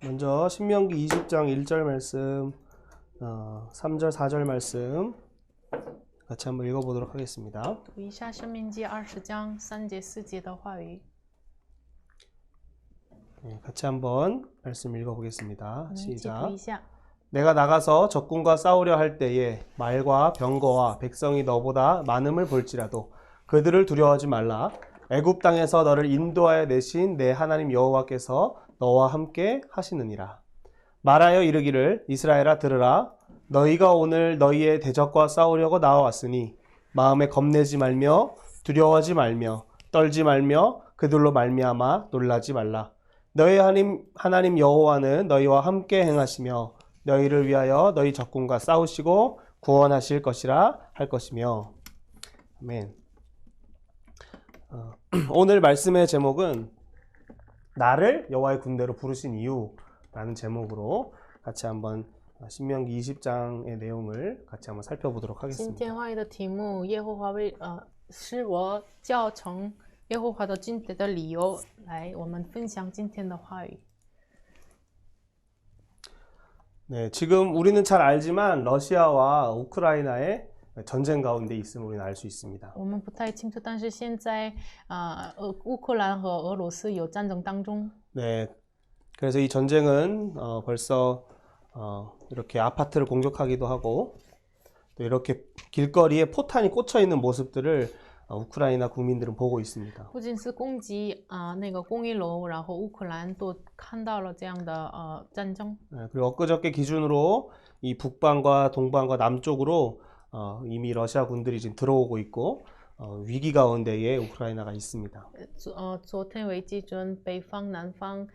먼저 신명기 20장 1절 말씀, 3절 4절 말씀 같이 한번 읽어보도록 하겠습니다. 读一下申命记20章3节4节的话语。 같이 한번 말씀 읽어보겠습니다. 一起读 시작. 一下。 내가 나가서 적군과 싸우려 할 때에 말과 병거와 백성이 너보다 많음을 볼지라도 그들을 두려워하지 말라. 애굽 땅에서 너를 인도하여 내신 내 하나님 여호와께서 너와 함께 하시느니라. 말하여 이르기를 이스라엘아 들으라. 너희가 오늘 너희의 대적과 싸우려고 나와왔으니 마음에 겁내지 말며 두려워하지 말며 떨지 말며 그들로 말미암아 놀라지 말라. 너희 하나님 여호와는 너희와 함께 행하시며 너희를 위하여 너희 적군과 싸우시고 구원하실 것이라 할 것이며. 아멘. 오늘 말씀의 제목은 나를 여호와의 군대로 부르신 이유라는 제목으로 같이 한번 신명기 20장의 내용을 같이 한번 살펴보도록 今 하겠습니다. 天话语的题目：耶和华是我叫成耶和华的军队的理由。来，我们分享今天的话语。 네, 지금 우리는 잘 알지만 러시아와 우크라이나의 전쟁 가운데 있음을 우리는 알 수 있습니다. 我们不太清楚，但是现在乌克兰和俄罗斯有战争当中。 네, 그래서 이 전쟁은 벌써 이렇게 아파트를 공격하기도 하고 또 이렇게 길거리에 포탄이 꽂혀 있는 모습들을 우크라이나 국민들은 보고 있습니다. 不仅是攻击那个公寓楼，然后乌克兰都看到了这样的战争。 네, 그리고 엊그저께 기준으로 이 북방과 동방과 남쪽으로 이미 러시아 군들이 지금 들어오고 있고 위기 가운데에 우크라이나가 있습니다. 昨天为基准，北方、南方、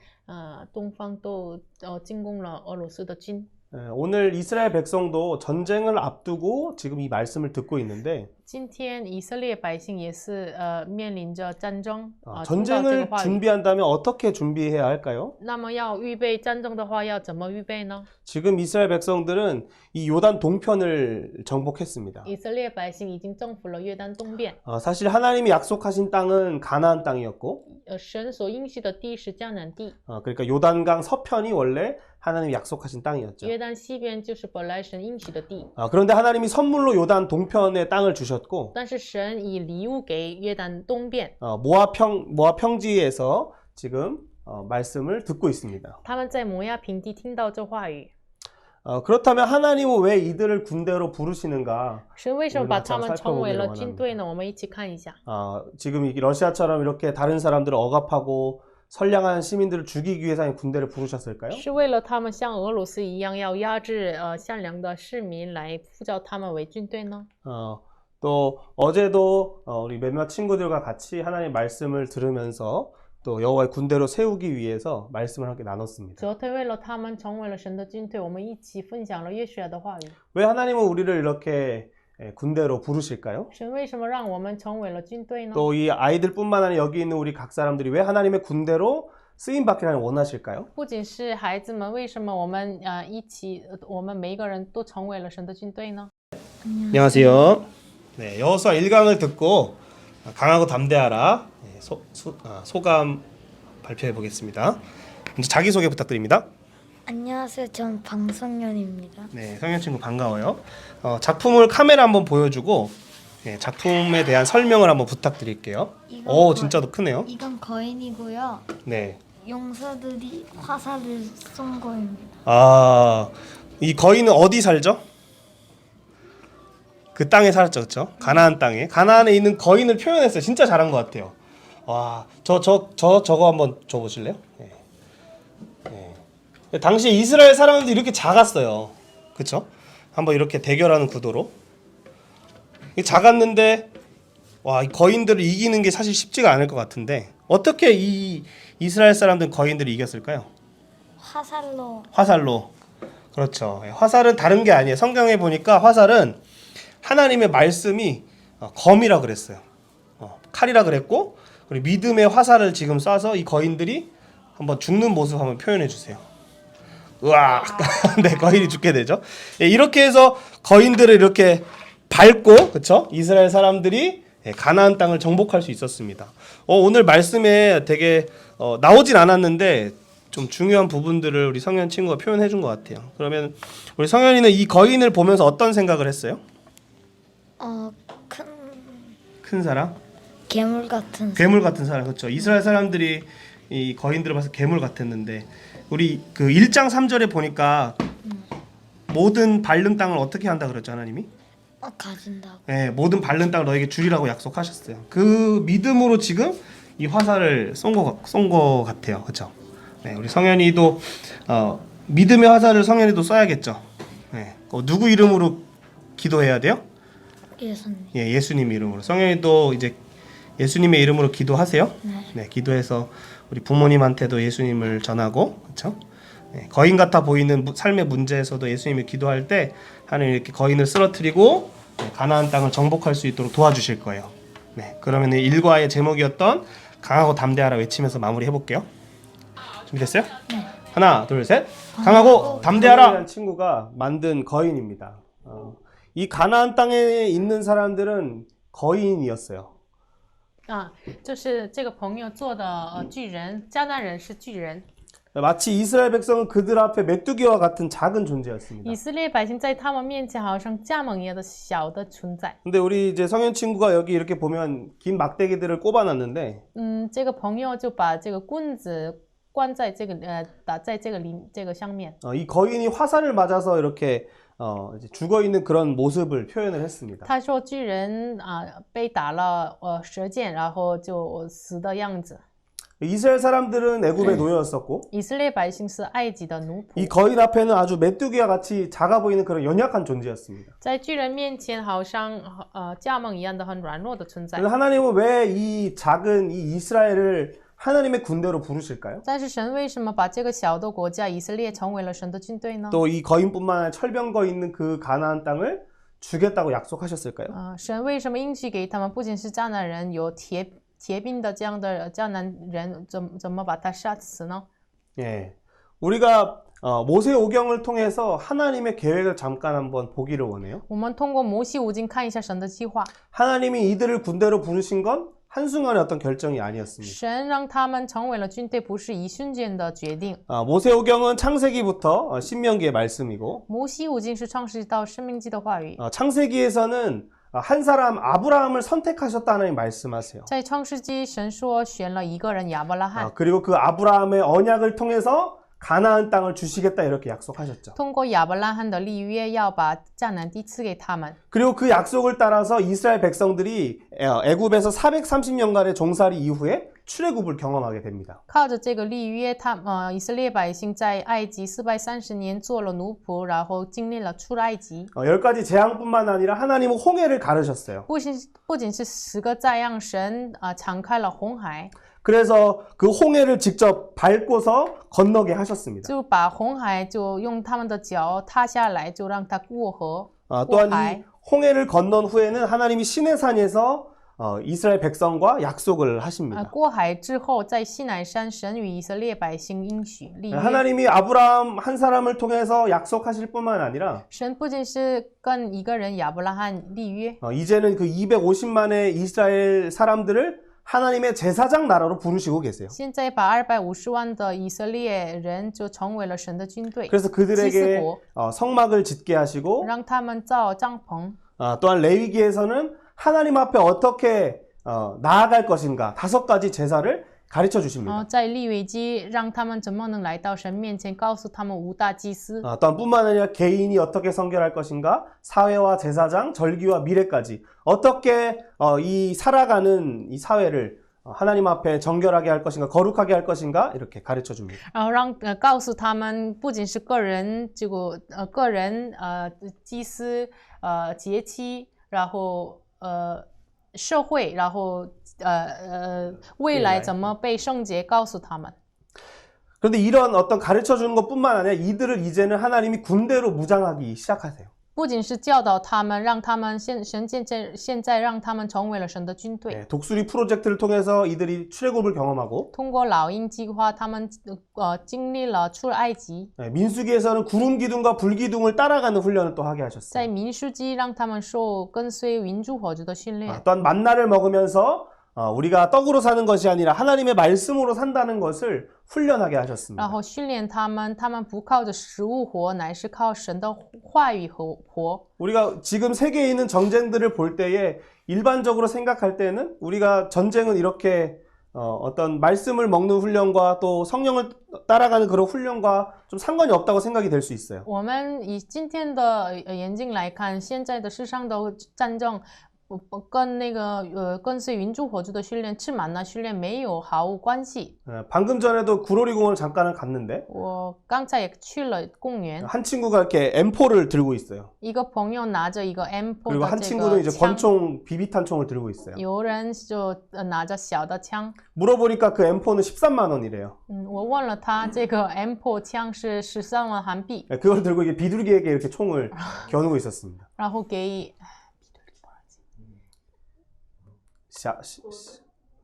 东方都进攻了俄罗斯的军。 오늘 이스라엘 백성도 전쟁을 앞두고 지금 이 말씀을 듣고 있는데 今天以色列百姓也是面临着战争，听到这个 전쟁을 话语。 준비한다면 어떻게 준비해야 할까요? 那么要预备战争的话，要怎么预备呢？ 지금 이스라엘 백성들은 이 요단 동편을 정복했습니다. 以色列百姓已经征服了约旦东边， 사실 하나님이 약속하신 땅은 가나안 땅이었고 神所应许的地是迦南地， 그러니까 요단강 서편이 원래 하나님이 약속하신 땅이었죠. 约旦西边就是本来神应许的地。 그런데 하나님이 선물로 요단 동편의 땅을 주셨고 但是神以礼物给约旦东边， 모압 평지에서 지금 말씀을 듣고 있습니다. 他们在摩亚平地听到这话语。 그렇다면 하나님은 왜 이들을 군대로 부르시는가? 神为什么把他们称为了军队呢？我们一起看一下。 지금 이 러시아처럼 이렇게 다른 사람들을 억압하고 선량한 시민들을 죽이기 위해서 군대를 부르셨을까요? 是为了他们像俄罗斯一样要压制善良的市民来呼召他们为军队呢？ 또 어제도 우리 몇몇 친구들과 같이 하나님의 말씀을 들으면서 또 여호와의 군대로 세우기 위해서 말씀을 함께 나눴습니다. 昨天为了他们成为了神的军队，我们一起分享了约书亚的话语。 왜 하나님은 우리를 이렇게 군대로 부르실까요? 神为什么让我们成为了军队呢？ 또 이 아이들뿐만 아니라 여기 있는 우리 각 사람들이 왜 하나님의 군대로 쓰임 받기를 원하실까요? 不仅是孩子们，为什么我们我们每一个人都成为了神的军队呢？ 안녕하세요. 네, 여호수아 1강을 듣고 강하고 담대하라 소감 발표해 보겠습니다. 먼저 자기소개 부탁드립니다. 안녕하세요. 전 방성현입니다. 네, 성현 친구 반가워요. 작품을 카메라 한번 보여주고 작품에 대한 설명을 한번 부탁드릴게요. 오, 진짜 더 크네요. 이건 거인이고요. 네. 용사들이 화살을 쏜 거입니다. 이 거인은 어디 살죠? 그 땅에 살았죠, 그렇죠? 가나안 땅에. 가나안에 있는 거인을 표현했어요. 진짜 잘한 것 같아요. 와, 저거 한번 줘보실래요? 네. 네. 당시 이스라엘 사람들이 이렇게 작았어요. 그쵸? 한번 이렇게 대결하는 구도로. 작았는데, 와, 이 거인들을 이기는 게 사실 쉽지가 않을 것 같은데, 어떻게 이 이스라엘 사람들은 거인들을 이겼을까요? 화살로. 그렇죠. 화살은 다른 게 아니에요. 성경에 보니까 화살은 하나님의 말씀이 검이라 그랬어요. 칼이라 그랬고, 그리고 믿음의 화살을 지금 쏴서 이 거인들이 한번 죽는 모습 한번 표현해 주세요. 우와, 네, 거인이 죽게 되죠. 이렇게 해서 거인들을 이렇게 밟고, 그렇죠? 이스라엘 사람들이 가나안 땅을 정복할 수 있었습니다. 오늘 말씀에 되게 나오진 않았는데 좀 중요한 부분들을 우리 성현 친구가 표현해 준 것 같아요. 그러면 우리 성현이는 이 거인을 보면서 어떤 생각을 했어요? 큰 큰 사람? 괴물 같은 괴물 같은 사람. 그렇죠. 이스라엘 사람들이 이 거인들을 봐서 괴물 같았는데 우리 그 1장 3절에 보니까 모든 밟는 땅을 어떻게 한다 그랬죠, 하나님이? 가진다고. 예, 모든 밟는 땅을 너에게 주리라고 약속하셨어요. 그 믿음으로 지금 이 화살을 쏜 거 같아요. 그렇죠? 네, 우리 성현이도 믿음의 화살을 성현이도 쏴야겠죠. 네, 누구 이름으로 기도해야 돼요? 예수님. 예, 예수님 이름으로. 성현이도 이제 예수님의 이름으로 기도하세요. 네. 네, 기도해서 우리 부모님한테도 예수님을 전하고, 그렇죠? 네, 거인 같아 보이는 삶의 문제에서도 예수님이 기도할 때 하나님 이렇게 거인을 쓰러뜨리고 가나안 땅을 정복할 수 있도록 도와주실 거예요. 네, 그러면 일과의 제목이었던 강하고 담대하라 외치면서 마무리해 볼게요. 준비됐어요? 네. 하나, 둘, 셋. 강하고 담대하라. 친구가 만든 거인입니다. 이 가나안 땅에 있는 사람들은 거인이었어요. 就是这个朋友做的巨人，迦南人是巨人， 마치 이스라엘 백성은 그들 앞에 메뚜기와 같은 작은 존재였습니다. 以色列百姓在他们面前好像蚱蜢一样的小的存在。 근데 우리 이제 성현 친구가 여기 이렇게 보면 긴 막대기들을 꼽아놨는데 这个朋友就把这个棍子关在这个打在这个上面。 이 거인이 화살을 맞아서 이렇게 이제 죽어 있는 그런 모습을 표현을 했습니다. 他说巨人被打了舌剑，然后就死的样子。 이스라엘 사람들은 애굽의 노예였었고 以色列百姓是埃及的奴 이 仆， 거인 앞에는 아주 메뚜기와 같이 작아 보이는 그런 연약한 존재였습니다. 在巨人面前好像蚱蜢一样的很软弱的存在。 그래서 하나님은 왜 이 작은 이 이스라엘을 하나님의 군대로 부르실까요? 但是神为什么把这个小的国家以色列成为了神的军队呢？ 또 이 거인뿐만 아니라 철병거 있는 그 가나안 땅을 주겠다고 약속하셨을까요? 神为什么应许给他们？不仅是迦南人，有铁兵的这样的迦南人，怎么把他杀死呢？ 예, 우리가 모세오경을 통해서 하나님의 계획을 잠깐 한번 보기를 원해요. 我们通过摩西五经看一下神的计划。 하나님이 이들을 군대로 부르신 건 한순간의 어떤 결정이 아니었습니다. 神让他们成为了军队，不是一瞬间的决定。 모세오경은 창세기부터 신명기의 말씀이고 摩西五经是创世纪到生命记的话语。 창세기에서는 한 사람 아브라함을 선택하셨다 하나님 말씀하세요. 在创世纪，神说选了一个人亚伯拉罕， 그리고 그 아브라함의 언약을 통해서 가나안 땅을 주시겠다 이렇게 약속하셨죠. 通过亚伯拉罕的立约，要把迦南地赐给他们。 그리고 그 약속을 따라서 이스라엘 백성들이 애굽에서 430년간의 종살이 이후에 출애굽을 경험하게 됩니다. 靠着这个立约，以色列百姓在埃及430年做了奴仆，然后经历了出埃及。 10가지 재앙뿐만 아니라 하나님은 홍해를 가르셨어요. 不仅是10个灾让，神敞开了红海， 그래서 그 홍해를 직접 밟고서 건너게 하셨습니다. 就把红海就用他们的脚踏下来，就让它过河。 또한 이 홍해를 건넌 후에는 하나님이 시내산에서 이스라엘 백성과 약속을 하십니다. 过海之后，在西乃山，神与以色列百姓应许立约。 하나님이 아브라함 한 사람을 통해서 약속하실 뿐만 아니라 神不仅是跟一个人亚伯拉罕立约， 이제는 그 250만의 이스라엘 사람들을 하나님의 제사장 나라로 부르시고 계세요. 现在把250万的以色列人就成为了神的军队， 그래서 그들에게 성막을 짓게 하시고 让他们造帐篷。 또한 레위기에서는 하나님 앞에 어떻게 나아갈 것인가 5가지 제사를 가르쳐 주십니다. 在利未记让他们怎么能来到神面前，告诉他们5大祭司。 또한 뿐만 아니라 개인이 어떻게 성결할 것인가 사회와 제사장, 절기와 미래까지 어떻게 이 살아가는 이 사회를 하나님 앞에 정결하게 할 것인가 거룩하게 할 것인가 이렇게 가르쳐 줍니다. 然后告诉他们，不仅是个人祭司节期，然后社会，然后未来怎么被圣洁，告诉他们。 그런데 이런 어떤 가르쳐 주는 것뿐만 아니라 이들을 이제는 하나님이 군대로 무장하기 시작하세요. 不仅是教导他们，让他们现在让他们成为了神的军队。 독수리 프로젝트를 통해서 이들이 출애굽을 경험하고 通过老鹰计划，他们经历了出埃及。 민수기에서는 구름 기둥과 불 기둥을 따라가는 훈련을 또 하게 하셨어요. 在民书记让他们受跟随云柱火柱的训练。 또한 만나를 먹으면서 우리가 떡으로 사는 것이 아니라 하나님의 말씀으로 산다는 것을 훈련하게 然 하셨습니다. 后训练他们不靠着食物活，乃是靠神的话语活。 우리가 지금 세계에 있는 전쟁들을 볼 때에 일반적으로 생각할 때는 우리가 전쟁은 이렇게 어떤 말씀을 먹는 훈련과 또 성령을 따라가는 그런 훈련과 좀 상관이 없다고 생각이 될 수 있어요. 我们以今天的眼睛来看，现在的世上的战争，跟那个跟随云柱火柱的训练、吃满的训练没有毫无关系。 방금 전에도 구로리 공원을 잠깐은 갔는데 我刚才也去了公园， 한 친구가 이렇게 M4를 들고 있어요. 一个朋友拿着一个 M4 그리고 的 한 这 친구는 个 이제 枪， 권총 비비탄총을 들고 있어요. 有人就拿着小的枪。 물어보니까 그 M4는 13만 원이래요. 我问了他，这个 M4 枪是13万韩币， 그걸 들고 이게 비둘기에게 이렇게 총을 겨누고 있었습니다. 然后给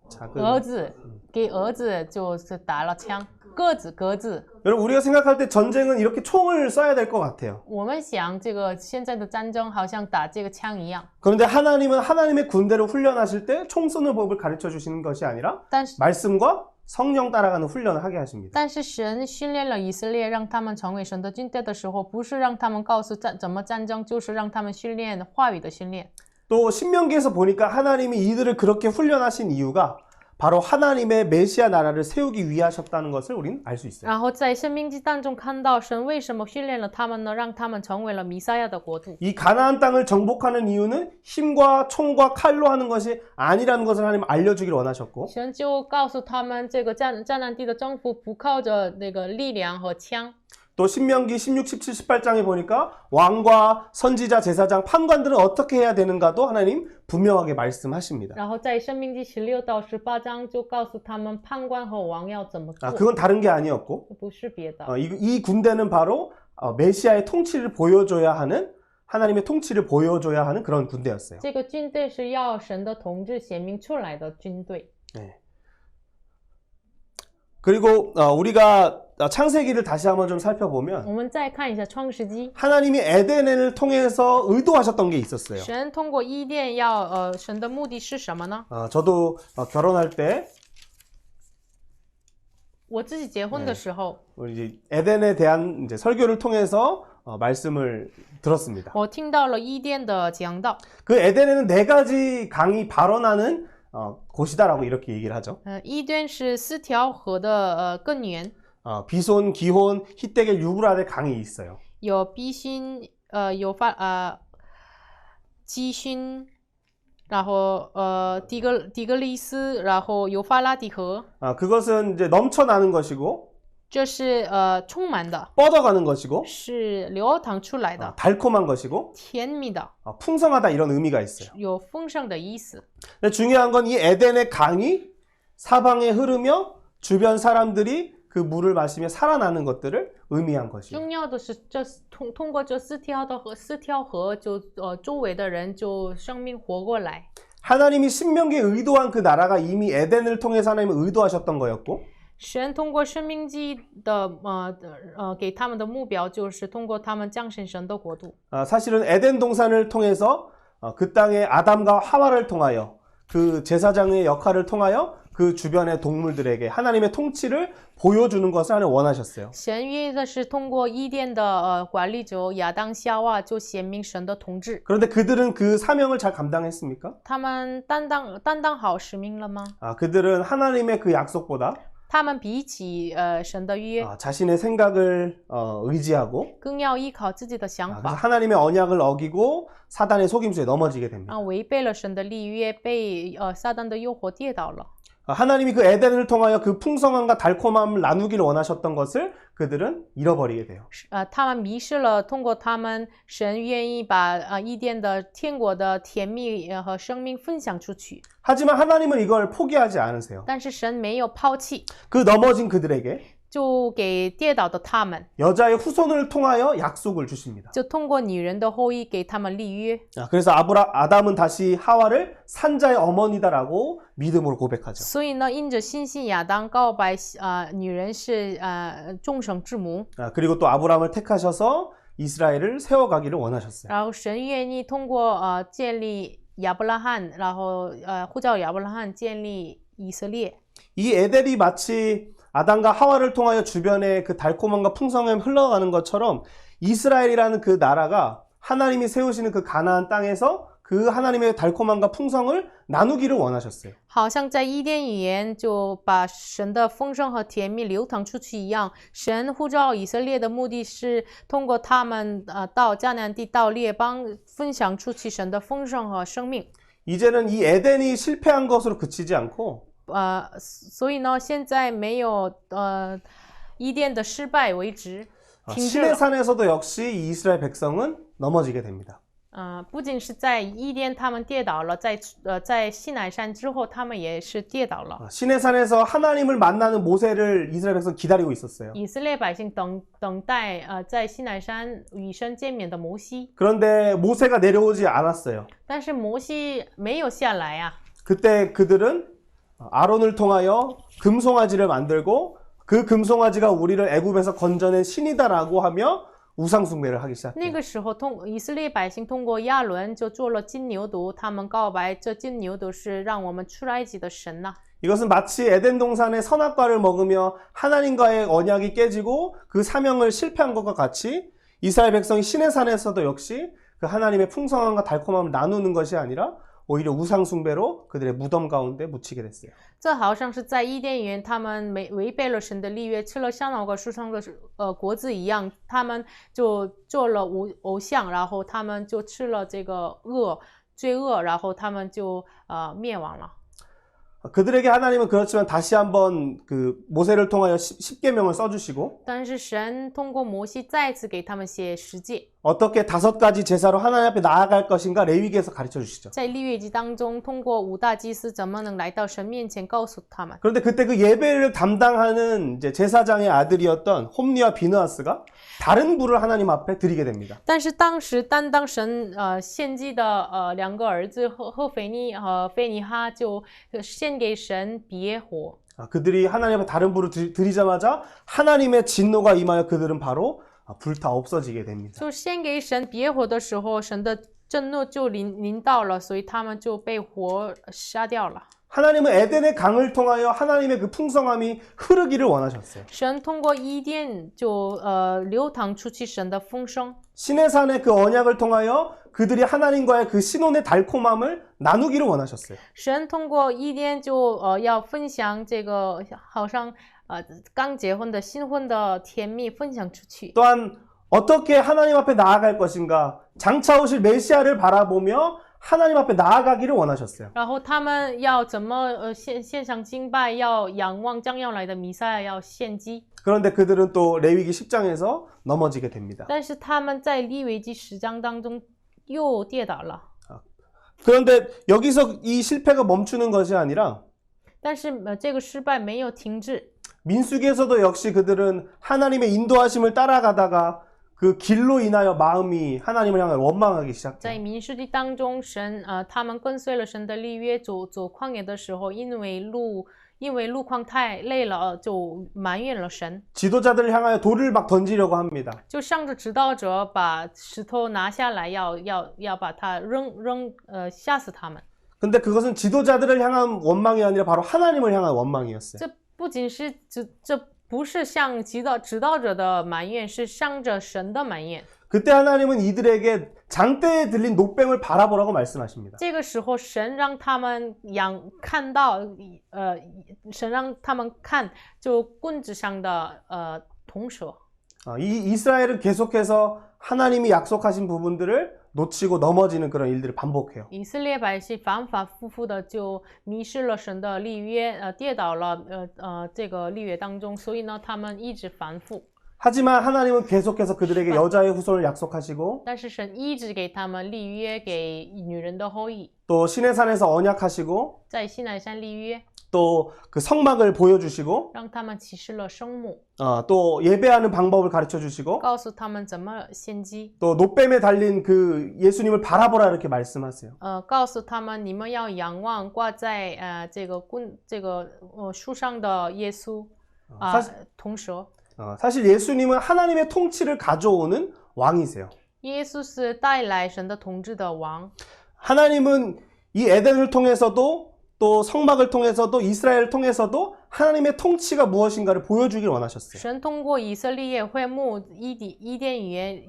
작은 儿子，给儿子就是打了枪，鸽子。 여러분 우리가 생각할 때 전쟁은 이렇게 총을 쏴야 될 것 같아요. 我们想这个现在的战争好像打这个枪一样， 그런데 하나님은 하나님의 군대를 훈련하실 때 총 쏘는 법을 가르쳐 주시는 것이 아니라 但是 말씀과 성령 따라가는 훈련을 하게 하십니다. 但是神训练了以色列，让他们成为神的军队的时候，不是让他们告诉怎么战争，就是让他们训练话语的训练。 또 신명기에서 보니까 하나님이 이들을 그렇게 훈련하신 이유가 바로 하나님의 메시아 나라를 세우기 위하셨다는 것을 우리는 알 수 있어요. 然后在生命记当中看到神为什么训练了他们呢？让他们成为了弥赛亚的国度。 이 가나안 땅을 정복하는 이유는 힘과 총과 칼로 하는 것이 아니라는 것을 하나님 알려주기를 원하셨고 神就告诉他们，这个迦南地的征服不靠着那个力量和枪。 또 신명기 16, 17, 18장에 보니까 왕과 선지자, 제사장, 판관들은 어떻게 해야 되는가도 하나님 분명하게 말씀하십니다. 然后在生命记16到18章就告诉他们判官和王要怎么做， 그건 다른 게 아니었고 不是别的。 이 군대는 바로 메시아의 통치를 보여줘야 하는 하나님의 통치를 보여줘야 하는 그런 군대였어요. 这个军队是要神的统治显明出来的军队。 네. 그리고 우리가 창세기를 다시 한번 좀 살펴보면 我们再看一下创世纪， 하나님이 에덴을 통해서 의도하셨던 게 있었어요. 神通过伊甸要神的目的是什么呢？ 저도 결혼할 때 我自己结婚的时候， 이제 에덴에 대한 이제 설교를 통해서 말씀을 들었습니다. 我听到了伊甸的讲道。 그 에덴에는 4가지 강이 발원하는 곳이다라고 이렇게 얘기를 하죠. 伊甸是4条河的根源， 비손, 기혼, 히데겔, 유브라데 강이 있어요. 有毕勋，有基勋，然后底格里斯，然后有法拉底河， 그것은 이제 넘쳐나는 것이고 这是充满的， 뻗어가는 것이고 是流淌出来的， 달콤한 것이고 甜蜜的， 풍성하다 이런 의미가 있어요. 有丰盛的意思。 근데 중요한 건 이 에덴의 강이 사방에 흐르며 주변 사람들이 그 물을 마시며 살아나는 것들을 의미한 것이에요. 重要的是，通过这4条河，就周围的人就生命活过来。 하나님이 신명기에 의도한 그 나라가 이미 에덴을 통해서 하나님은 의도하셨던 거였고 神通过生命记的给他们的目标就是通过他们降生神的国度。 사실은 에덴 동산을 통해서 그 땅에 아담과 하와를 통하여 그 제사장의 역할을 통하여 그 주변의 동물들에게 하나님의 통치를 보여주는 것을 하나님 원하셨어요. 神愿意的是通过伊甸的管理者亚当夏娃就显明神的统治。 그런데 그들은 그 사명을 잘 감당했습니까? 他们担当好使命了吗？ 그들은 하나님의 그 약속보다 他们比起神的约， 자신의 생각을 의지하고 更要依靠自己的想 그래서 法， 하나님의 언약을 어기고 사단의 속임수에 넘어지게 됩니다. 违背了神的立约，被撒旦的诱惑跌倒了。 하나님이 그 에덴을 통하여 그 풍성함과 달콤함을 나누기를 원하셨던 것을 그들은 잃어버리게 돼요. 他们迷失了，通过他们，神愿意把伊甸的天国的甜蜜和生命分享出去。 하지만 하나님은 이걸 포기하지 않으세요. 但是神没有抛弃， 그 넘어진 그들에게 就给跌倒的他们， 여자의 후손을 통하여 약속을 주십니다. 就通过女人的后裔给他们立约。 그래서 아담은 다시 하와를 산자의 어머니다라고 믿음으로 고백하죠. 所以呢，因着信心，亚当告白女人是众生之母。 그리고 또 아브라함을 택하셔서 이스라엘을 세워가기를 원하셨어요. 然后神愿意通过建立亚伯拉罕，然后呼召亚伯拉罕建立以色列。 이 에델이 마치 아담과 하와를 통하여 주변에 그 달콤함과 풍성함이 흘러가는 것처럼 이스라엘이라는 그 나라가 하나님이 세우시는 그 가나안 땅에서 그 하나님의 달콤함과 풍성을 나누기를 원하셨어요. 好像在伊甸园就把神的丰盛和甜蜜流淌出去一样，神呼召以色列的目的是通过他们到迦南地到列邦分享出去神的丰盛和生命。 이제는 이 에덴이 실패한 것으로 그치지 않고 所以呢，现在没有伊甸的失败为止，停止 신의 了。 산에서도 역시 이 이스라엘 백성은 넘어지게 됩니다. 不仅是在伊甸他们跌倒了，在西乃山之后，他们也是跌倒了。 신의 산에서 하나님을 만나는 모세를 이스라엘 백성 기다리고 있었어요. 以色列百姓等待在西乃山与神见面的摩西， 그런데 모세가 내려오지 않았어요. 但是摩西没有下来啊。 그때 그들은 아론을 통하여 금송아지를 만들고 그 금송아지가 우리를 애굽에서 건져낸 신이다라고 하며 우상숭배를 하기 那 시작해요. 个时候，以色列百姓通过亚伦就做了金牛犊，他们告白这金牛犊是让我们出埃及的神呐、 이것은 마치 에덴 동산의 선악과를 먹으며 하나님과의 언약이 깨지고 그 사명을 실패한 것과 같이 이스라엘 백성이 신의 산에서도 역시 그 하나님의 풍성함과 달콤함을 나누는 것이 아니라 오히려 우상숭배로 그들의 무덤 가운데 묻히게 됐어요. 这好像是在伊甸园，他们违背了神的立约，吃了香草果树上的果子一样，他们就做了偶像，然后他们就吃了这个罪恶，然后他们就灭亡了。 그들에게 하나님은 그렇지만 다시 한번 그 모세를 통하여 십계명을 써주시고 但是神通过摩西再次给他们写十诫， 어떻게 5가지 제사로 하나님 앞에 나아갈 것인가 레위기에서 가르쳐 주시죠. 在立约记当中，通过五大祭司怎么能来到神面前，告诉他们。 그런데 그때 그 예배를 담당하는 이제 제사장의 아들이었던 홈리와 비느하스가 다른 불을 하나님 앞에 드리게 됩니다. 但是当时担当神献祭的两个儿子赫斐尼和菲尼哈就献给神别火。 그들이 하나님 앞에 다른 불을 드리자마자 하나님의 진노가 임하여 그들은 바로 불타 없어지게 됩니다. 就献给神别火的时候，神的震怒就临到了，所以他们就被火杀掉了。 하나님은 에덴의 강을 통하여 하나님의 그 풍성함이 흐르기를 원하셨어요. 神通过伊甸就流淌出去神的丰盛。 신의 산의 그 언약을 통하여 그들이 하나님과의 그 신혼의 달콤함을 나누기를 원하셨어요. 神通过伊甸就要分享这个好像刚结婚的新婚的甜蜜分享出去。 또한 어떻게 하나님 앞에 나아갈 것인가 장차 오실 메시아를 바라보며 하나님 앞에 나아가기를 원하셨어요. 然后他们要怎么献上敬拜，要仰望将要来的弥赛亚，要献祭。 그런데 그들은 또 레위기 10장에서 넘어지게 됩니다. 但是他们在利未记10章当中又跌倒了。 그런데 여기서 이 실패가 멈추는 것이 아니라 但是这个失败没有停止。 민수기에서도 역시 그들은 하나님의 인도하심을 따라가다가 그 길로 인하여 마음이 하나님을 향해 원망하기 在 시작해요. 民数记当中，他们跟随了神的立约，走旷野的时候，因为路况太累了，就埋怨了神， 지도자들을 향하여 돌을 막 던지려고 합니다. 就向着指导者把石头拿下来，要把它吓死他们。 근데 그것은 지도자들을 향한 원망이 아니라 바로 하나님을 향한 원망이었어요. 这不仅是这不是向指导者的埋怨，是向着神的埋怨。 그때 하나님은 이들에게 장대에 들린 노뱀을 바라보라고 말씀하십니다. 这个时候，神让他们看到，神让他们看，就棍子上的铜蛇。 이 이스라엘은 계속해서 하나님이 약속하신 부분들을 놓치고 넘어지는 그런 일들을 반복해요. 以色列百姓反反复复的就迷失了神的立约，跌倒了这个立约当中，所以呢，他们一直反复。 하지만 하나님은 계속해서 그들에게 여자의 후손을 약속하시고 但是神一直给他们立约，给女人的后裔， 또 신의 산에서 언약하시고 在西乃山立约， 또 그 성막을 보여주시고 让他们启示了生母， 또 예배하는 방법을 가르쳐 주시고 告诉他们怎么献祭， 또 노뱀에 달린 그 예수님을 바라보라 이렇게 말씀하세요. 告诉他们你们要仰望挂在这个树上的耶稣铜蛇。 사실 예수님은 하나님의 통치를 가져오는 왕이세요. 耶稣是带来神的统治的王。 하나님은 이 에덴을 통해서도 또 성막을 통해서도 이스라엘을 통해서도 하나님의 통치가 무엇인가를 보여주길 원하셨어요. 神通过以色列会幕伊甸园，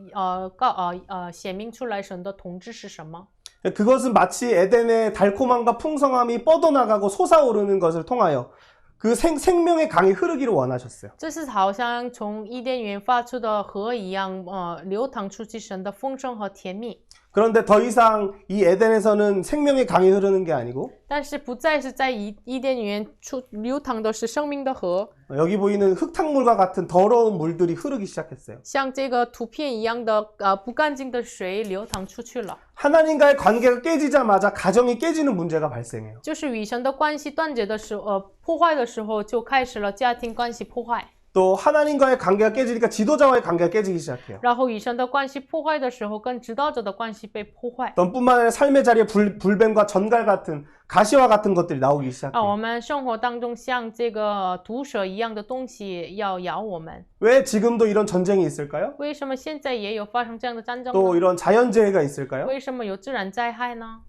显明出来神的统治是什么？ 그것은 마치 에덴의 달콤함과 풍성함이 뻗어나가고 솟아오르는 것을 통하여 그 생명의 강이 흐르기를 원하셨어요. 这是好像从伊甸园发出的河一样，流淌出去神的丰盛和甜蜜。 그런데 더 이상 이 에덴에서는 생명의 강이 흐르는 게 아니고 但是不再是在伊甸园流淌的是生命的河， 여기 보이는 흙탕물과 같은 더러운 물들이 흐르기 시작했어요. 像这个图片一样的不干净的水流淌出去了。 하나님과의 관계가 깨지자마자 가정이 깨지는 문제가 발생해요. 就是与神的关系断绝的时候，破坏的时候，就开始了家庭关系破坏。 또 하나님과의 관계가 깨지니까 지도자와의 관계가 깨지기 시작해요. 然后与神的关系破坏的时候，跟指导者的关系被破坏。 또 뿐만 아니라 삶의 자리에 불뱀과 전갈 같은 가시와 같은 것들이 나오기 我 시작해요. 们生活当中像这个毒蛇一样的东西要咬我们。 왜 지금도 이런 전쟁이 있을까요? 为什么现在也有发生这样的战争 또 呢？ 이런 자연재해가 있을까요? 为什么有自然灾害呢？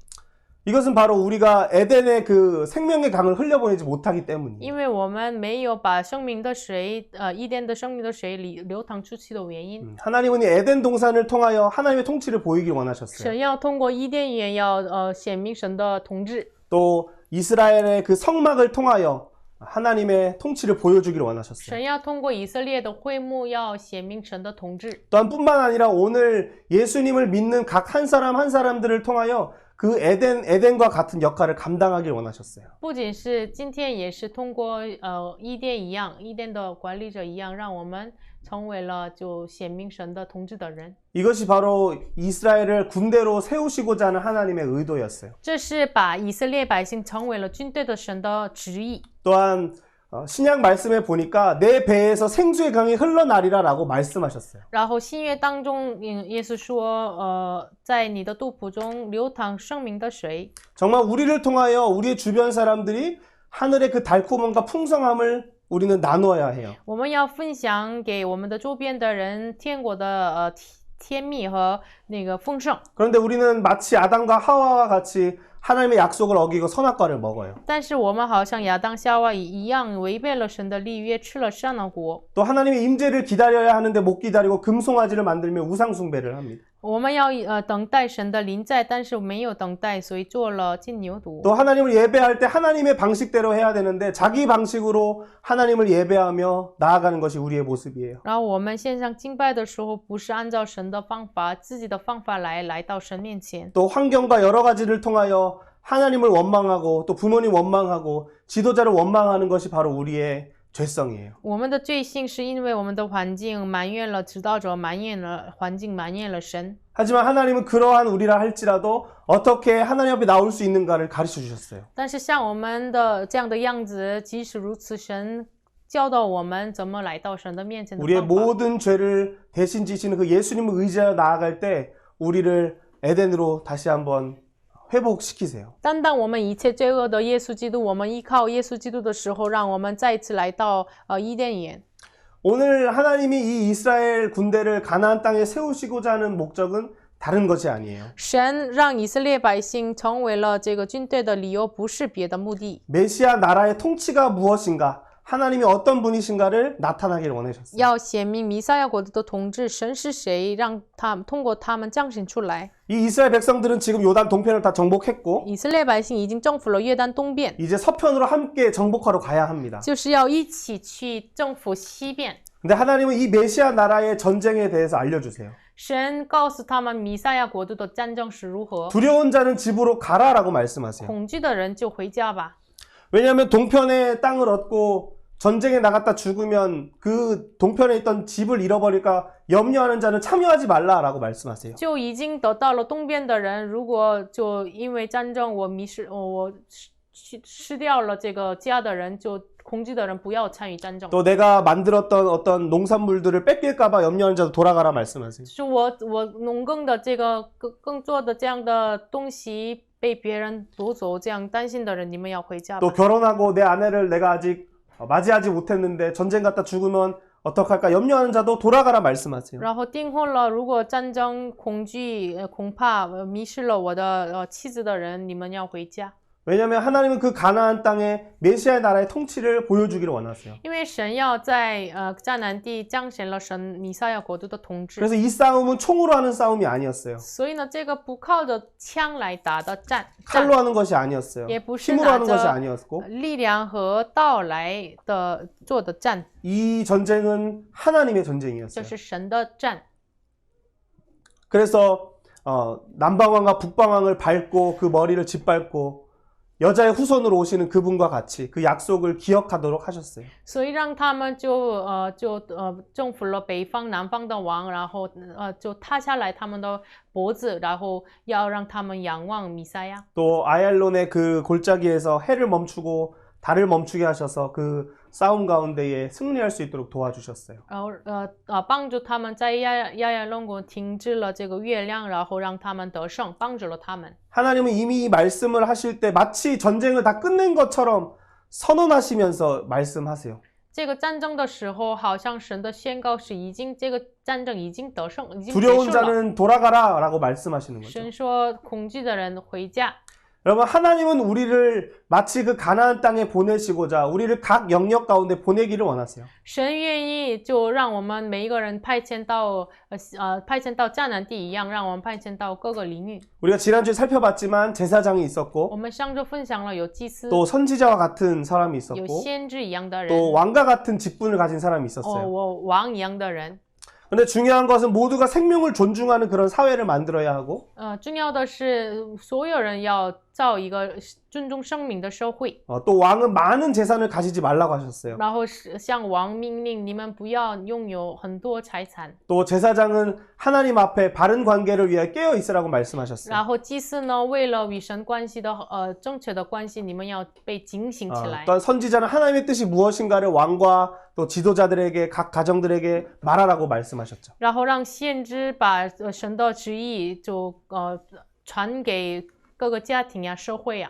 이것은 바로 우리가 에덴의 그 생명의 강을 흘려보내지 못하기 때문이에요. 因为我们没有把生命的水，伊甸的生命的水流淌出去的原因。 하나님은 이 에덴 동산을 통하여 하나님의 통치를 보이길 원하셨어요. 神要通过伊甸园要显明神的统治。 또 이스라엘의 그 성막을 통하여 하나님의 통치를 보여주길 원하셨어요. 神要通过以色列的会幕要显明神的统治。 또한 뿐만 아니라 오늘 예수님을 믿는 각 한 사람 한 사람들을 통하여 그 에덴과 같은 역할을 감당하길 원하셨어요. 不仅是今天，也是通过伊甸一样，伊甸的管理者一样，让我们成为了就显明神的统治的人。 이것이 바로 이스라엘을 군대로 세우시고자 하는 하나님의 의도였어요. 这是把以色列百姓成为了军队的神的旨意。 또한 신약 말씀에 보니까 내 배에서 생수의 강이 흘러나리라 라고 말씀하셨어요. 然后新约当中，耶稣说，在你的肚腹中流淌生命的水。 정말 우리를 통하여 우리의 주변 사람들이 하늘의 그 달콤함과 풍성함을 우리는 나누어야 해요. 我们要分享给我们的周边的人天国的甜蜜和那个丰盛。 그런데 우리는 마치 아담과 하와와 같이 하나님의 약속을 어기고 선악과를 먹어요. 但是我们好像亚当夏娃一样，违背了神的立约，吃了善恶果。 또 하나님의 임재를 기다려야 하는데 못 기다리고 금송아지를 만들며 우상 숭배를 합니다. 我们要等待神的临在，但是没有等待，所以做了金牛犊。 또 하나님을 예배할 때 하나님의 방식대로 해야 되는데 자기 방식으로 하나님을 예배하며 나아가는 것이 우리의 모습이에요. 然后我们线上敬拜的时候，不是按照神的方法，自己的方法来到神面前。 또 환경과 여러 가지를 통하여 하나님을 원망하고 또 부모님 원망하고 지도자를 원망하는 것이 바로 우리의 죄성이에요. 我们的罪性是因为我们的环境埋怨了指导者，埋怨了环境，埋怨了神。 하지만 하나님은 그러한 우리라 할지라도 어떻게 하나님 앞에 나올 수 있는가를 가르쳐 주셨어요. 但是像我们的这样的样子，即使如此，神教导我们怎么来到神的面前的 우리의 方法。 모든 죄를 대신 지시는 그 예수님을 의지하여 나아갈 때 우리를 에덴으로 다시 한번 회복시키세요. 担当我们一切罪恶的耶稣基督，我们依靠耶稣基督的时候，让我们再一次来到伊甸园。 오늘 하나님이 이 이스라엘 군대를 가나안 땅에 세우시고자 하는 목적은 다른 것이 아니에요. 神让以色列百姓成为了这个军队的理由，不是别的目的， 메시아 나라의 통치가 무엇인가, 하나님이 어떤 분이신가를 나타나길 원하셨어요. 要显明弥赛亚国度的统治，神是谁，让他们通过他们彰显出来。 이 이스라엘 백성들은 지금 요단 동편을 다 정복했고 以色列百姓已经征服了约旦东边， 이제 서편으로 함께 정복하러 가야 합니다. 就是要一起去征服西边。 근데 하나님은 이 메시아 나라의 전쟁에 대해서 알려주세요. 神告诉他们弥赛亚国度的战争是如何， 두려운 자는 집으로 가라라고 말씀하세요. 恐惧的人就回家吧。 왜냐하면 동편의 땅을 얻고 전쟁에 나갔다 죽으면 그 동편에 있던 집을 잃어버릴까 염려하는 자는 참여하지 말라라고 말씀하세요. 就已经得到了东边的人，如果就因为战争我迷失，我失掉了这个家的人，就恐惧的人不要参与战争。 또 내가 만들었던 어떤 농산물들을 뺏길까봐 염려하는 자도 돌아가라 말씀하세요. 是我农耕的这个耕作的这样的东西被别人夺走，这样担心的人，你们要回家吧。 또 결혼하고 내 아내를 내가 아직 맞이하지 못했는데 전쟁 갔다 죽으면 어떻게 할까 염려하는 자도 돌아가라 말씀하세요. 然后订婚了，如果战争恐惧、恐怕迷失了我的妻子的人，你们要回家。 왜냐하면 하나님은 그 가나안 땅에 메시아의 나라의 통치를 보여주기를 원하세요. 因为神要在迦南地彰显了神弥赛亚国度的统治， 그래서 이 싸움은 총으로 하는 싸움이 아니었어요. 所以呢，这个不靠着枪来打的战， 칼로 하는 것이 아니었어요. 也不是 힘으로 拿 하는 것이 着 아니었고 力量和刀来的做的战， 이 전쟁은 하나님의 就 전쟁이었어요. 是神的战。 그래서 남방왕과 북방왕을 밟고 그 머리를 짓밟고 여자의 후손으로 오시는 그분과 같이 그 약속을 기억하도록 하셨어요. 所以让他们征服了北方、南方的王，然后就塌下来他们的脖子，然后要让他们仰望弥赛亚。 또 아얄론의 그 골짜기에서 해를 멈추고 달을 멈추게 하셔서 그 싸움 가운데에 승리할 수 있도록 도와주셨어요. 然后帮助他们在亚亚龙谷停止了这个月亮，然后让他们得胜，帮助了他们。 하나님은 이미 이 말씀을 하실 때 마치 전쟁을 다 끝낸 것처럼 선언하시면서 말씀하세요. 这个战争的时候，好像神的宣告是这个战争已经得胜，已经结 두려운 束了。 자는 돌아가라 라고 말씀하시는 거죠. 神说恐惧的人回家。 여러분 하나님은 우리를 마치 그 가나안 땅에 보내시고자 우리를 각 영역 가운데 보내기를 원하세요. 神愿意就让我们每一个人派遣到迦南地一样，让我们派遣到各个领域。 우리가 지난주에 살펴봤지만 제사장이 我 있었고 们上周分享了有祭司， 또 선지자와 같은 사람이 有 있었고 先知一样的人， 또 왕과 같은 직분을 가진 사람이 있었어요. 我王一样的人。 근데 중요한 것은 모두가 생명을 존중하는 그런 사회를 만들어야 하고 重要的是所有人要造一个尊重生命的社会。 또 왕은 많은 재산을 가지지 말라고 하셨어요. 然后向王命令你们不要拥有很多财产。 또 제사장은 하나님 앞에 바른 관계를 위해 깨어 있으라고 말씀하셨어요. 然后祭司呢，为了与神关系的正确的关系，你们要被警醒起来。 또한 선지자는 하나님의 뜻이 무엇인가를 왕과 또 지도자들에게 각 가정들에게 말하라고 말씀하셨죠. 然后让先知把神的旨意就传给各个家庭呀、社会呀。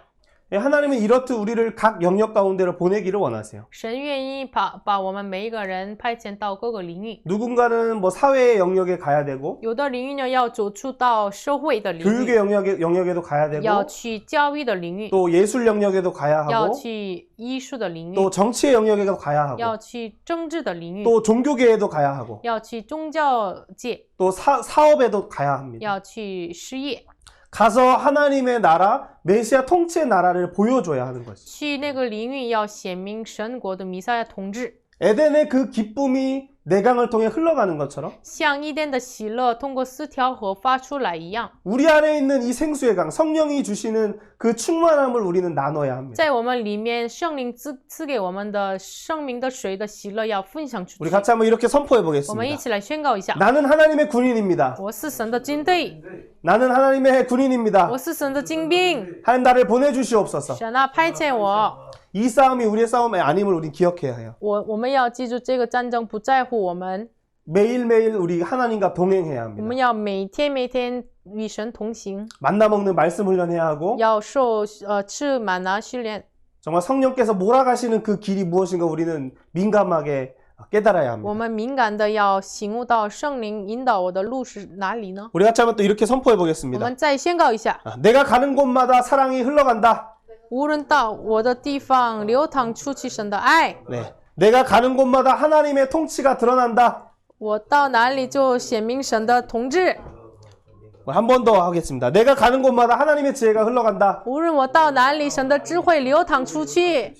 하나님은 이렇듯 우리를 각 영역 가운데로 보내기를 원하세요. 神愿意把我们每一个人派遣到各个领域。 누군가는 뭐 사회의 영역에 가야 되고 有的领域呢要走出到社会的领 교육의 域， 영역에도 가야 要 되고 去教育的领域， 또 예술 영역에도 가야 要 하고 去艺术的领域， 또 정치의 영역에도 가야 要 하고 去政治的领域， 또 종교계에도 가야 하고 要去宗教界， 또 사업에도 가야 합니다. 要去事业。 가서 하나님의 나라, 메시아 통치의 나라를 보여줘야 하는 것이죠. 去那个领域要显明神国的弥赛亚统治， 에덴의 그 기쁨이 내강을 통해 흘러가는 것처럼 像伊甸的喜乐通过4条河发出来一样， 우리 안에 있는 이 생수의 강, 성령이 주시는 그 충만함을 우리는 나눠야 합니다. 在我们里面圣灵赐给我们的生命的水的喜乐要分享出 우리 去。 같이 한번 이렇게 선포해 我们一 보겠습니다. 起来宣告一下： 나는 하나님의 군인입니다. 我是神的军队， 나는 하나님의 군인입니다. 我是神的精兵。 하나님 나를 보내주시옵소서. 神啊，派遣我！ 이 싸움이 우리의 싸움이 아님을 우리 기억해야 해요. 我们要记住，这个战争不在乎我们， 매일매일 우리 하나님과 동행해야 我 합니다. 们要每天与神同行， 만나 먹는 말씀 훈련해야 하고 要吃满拿训练。 정말 성령께서 몰아가시는 그 길이 무엇인가 우리는 민감하게 깨달아야 我 합니다. 们敏感的要醒悟到圣灵引导我的路是哪里呢？ 우리 같이 한번 또 이렇게 선포해 我 보겠습니다. 们再宣告一下： 내가 가는 곳마다 사랑이 흘러간다. 无论到我的地方流淌出去神的爱， 네. 내가 가는 곳마다 하나님의 통치가 드러난다. 我到哪里就显明神的统治。 한 번 더 하겠습니다. 내가 가는 곳마다 하나님의 지혜가 흘러간다. 无论我到哪里，神的智慧流淌出去。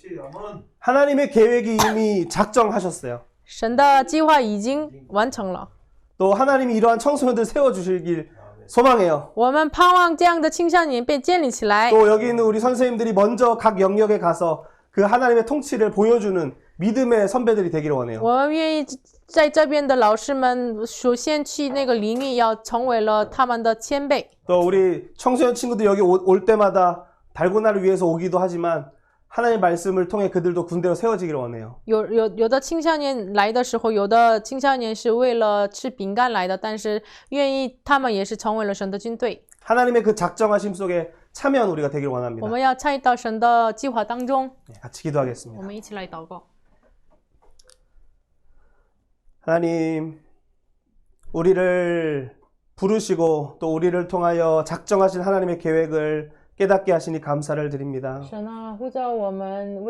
하나님의 계획이 이미 작정하셨어요. 神的计划已经完成了， 또 하나님이 이러한 청소년들 세워주시길 소망해요. 我们盼望这样的青少年被建立起来。 또 여기 있는 우리 선생님들이 먼저 각 영역에 가서 그 하나님의 통치를 보여주는 믿음의 선배들이 되기를 원해요. 我们愿意在这边的老师们，首先去那个领域，要成为了他们的前辈。 또 우리 청소년 친구들 여기 올 때마다 달고나를 위해서 오기도 하지만 하나님의 말씀을 통해 그들도 군대로 세워지기를 원해요. 有的青少年来的时候，有的青少年是为了吃饼干来的，但是愿意他们也是成为了神的军队。 하나님의 그 작정하심 속에 참여한 우리가 되기를 원합니다. 我们要参与到神的计划当中。 같이 기도하겠습니다. 我们一起来祷告。 하나님, 우리를 부르시고 또 우리를 통하여 작정하신 하나님의 계획을 깨닫게 하시니 감사를 드립니다. 神啊，呼召我们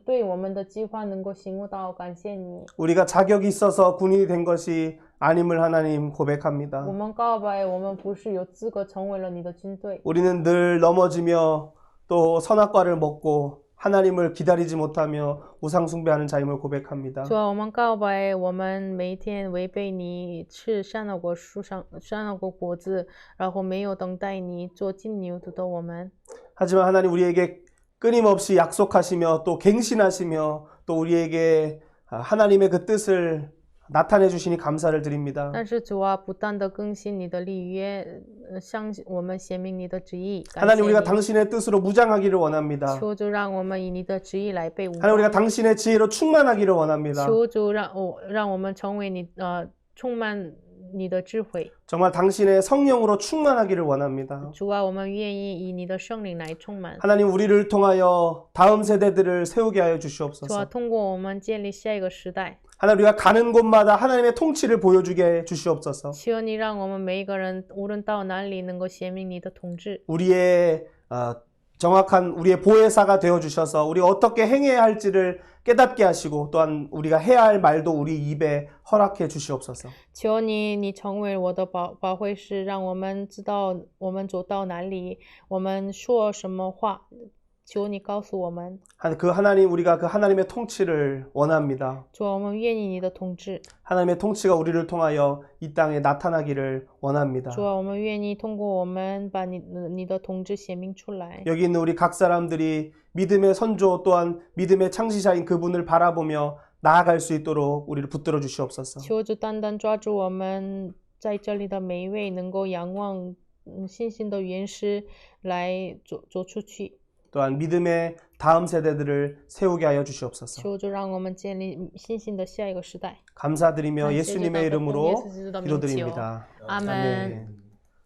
对我们的计划能够醒悟到，感谢你。 우리가 자격이 있어서 군인이 된 것이 아님을 하나님 고백합니다. 我们告白，我们不是有资格成为了你的军队。 우리는 늘 넘어지며 또 선악과를 먹고 하나님을 기다리지 못하며 우상 숭배하는 자임을 고백합니다. 主啊，我们告白，我们每一天违背你，吃善恶果树上善恶果果子，然后没有等待你做金牛犊的我们。 하지만 하나님 우리에게 끊임없이 약속하시며 또 갱신하시며 또 우리에게 하나님의 그 뜻을 나타내 주시니 감사를 드립니다. 但是主啊，不断的更新你的立约，向我们显明你的旨意。感谢 하나님 우리가 你 당신의 뜻으로 무장하기를 원합니다. 求主让我们以你的旨意来被武 하나님 우리가 装。 당신의 지혜로 충만하기를 원합니다. 求主让我们成为你充满你的智慧。 정말 당신의 성령으로 충만하기를 원합니다. 主啊，我们愿意以你的圣灵来充满。 하나님 우리를 통하여 다음 세대들을 세우게 하여 主啊， 주시옵소서. 通过我们建立下一个时代。 하나님 우리가 가는 곳마다 하나님의 통치를 보여주게 해 주시옵소서. 求你让我们每一个人，无论到哪里，能够显明你的统治。 우리의 정확한 우리의 보혜사가 되어 주셔서 우리가 어떻게 행해야 할지를 깨닫게 하시고 또한 우리가 해야 할 말도 우리 입에 허락해 주시옵소서. 求你成为我的保惠师，让我们知道我们走到哪里，我们说什么话。求你告诉我们， 그 하나님 우리가 그 하나님의 통치를 원합니다. 主啊，我们愿意你的统治。 하나님의 통치가 우리를 통하여 이 땅에 나타나기를 원합니다. 主啊，我们愿意通过我们把你的统治显明出来。 여기 있는 우리 각 사람들이 믿음의 선조 또한 믿음의 창시자인 그분을 바라보며 나아갈 수 있도록 우리를 붙들어 주시옵소서. 求主单单抓住我们在这里的每一位，能够仰望信心的元师来走出去。 또한 믿음의 다음 세대들을 세우게 하여 주시옵소서. 求主让我们建立信心的下一个时代。 감사드리며 感谢 예수님의 主， 이름으로 耶稣基督的名求。 기도드립니다. 阿门。 아멘.